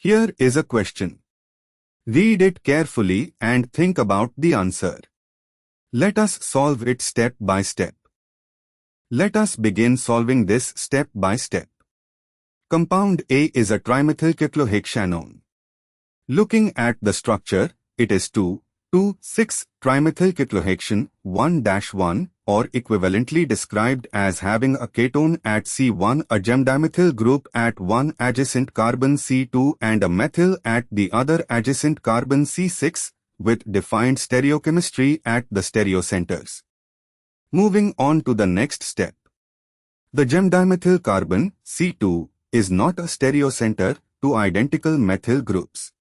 Here is a question. Read it carefully and think about the answer. Let us solve it step by step. Let us begin solving this step by step. Compound A is a trimethylcyclohexanone. Looking at the structure, it is 2,2,6-trimethylcyclohexane 1-1, or equivalently described as having a ketone at C1, a gem-dimethyl group at one adjacent carbon C2 and a methyl at the other adjacent carbon C6, with defined stereochemistry at the stereocenters. Moving on to the next step. The gem-dimethyl carbon, C2, is not a stereocenter to identical methyl groups.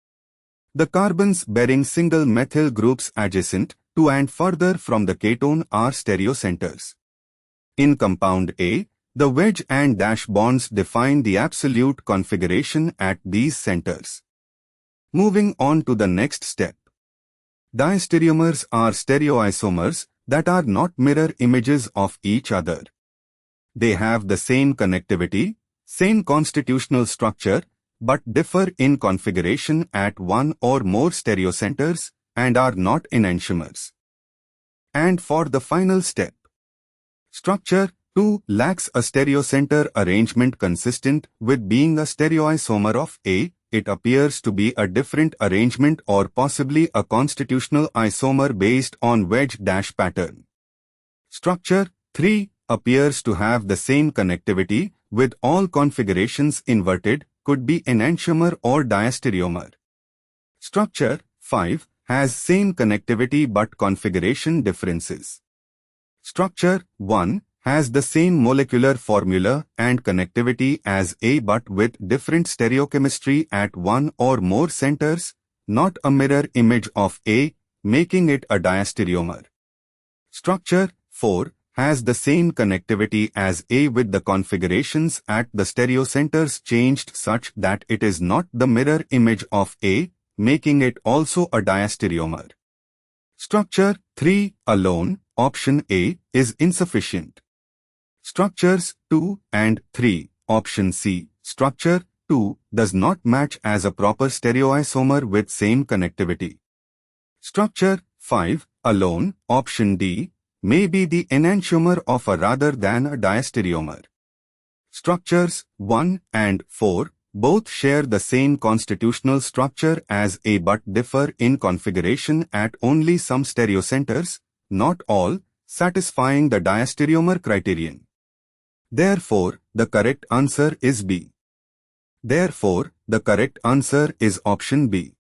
The carbons bearing single methyl groups adjacent to and further from the ketone are stereocenters. In compound A, the wedge and dash bonds define the absolute configuration at these centers. Moving on to the next step. Diastereomers are stereoisomers that are not mirror images of each other. They have the same connectivity, same constitutional structure, but differ in configuration at one or more stereocenters and are not enantiomers. And for the final step. Structure 2 lacks a stereocenter arrangement consistent with being a stereoisomer of A. It appears to be a different arrangement or possibly a constitutional isomer based on wedge-dash pattern. Structure 3 appears to have the same connectivity with all configurations inverted, could be enantiomer or diastereomer. Structure 5 has same connectivity but configuration differences. Structure 1 has the same molecular formula and connectivity as A but with different stereochemistry at one or more centers, not a mirror image of A, making it a diastereomer. Structure 4 has the same connectivity as A with the configurations at the stereocenters changed such that it is not the mirror image of A, making it also a diastereomer. Structure 3 alone, option A, is insufficient. Structures 2 and 3, option C, structure 2 does not match as a proper stereoisomer with same connectivity. Structure 5 alone, option D, may be the enantiomer of a rather than a diastereomer. Structures 1 and 4 both share the same constitutional structure as A but differ in configuration at only some stereocenters, not all, satisfying the diastereomer criterion. Therefore, the correct answer is B. Therefore, the correct answer is option B.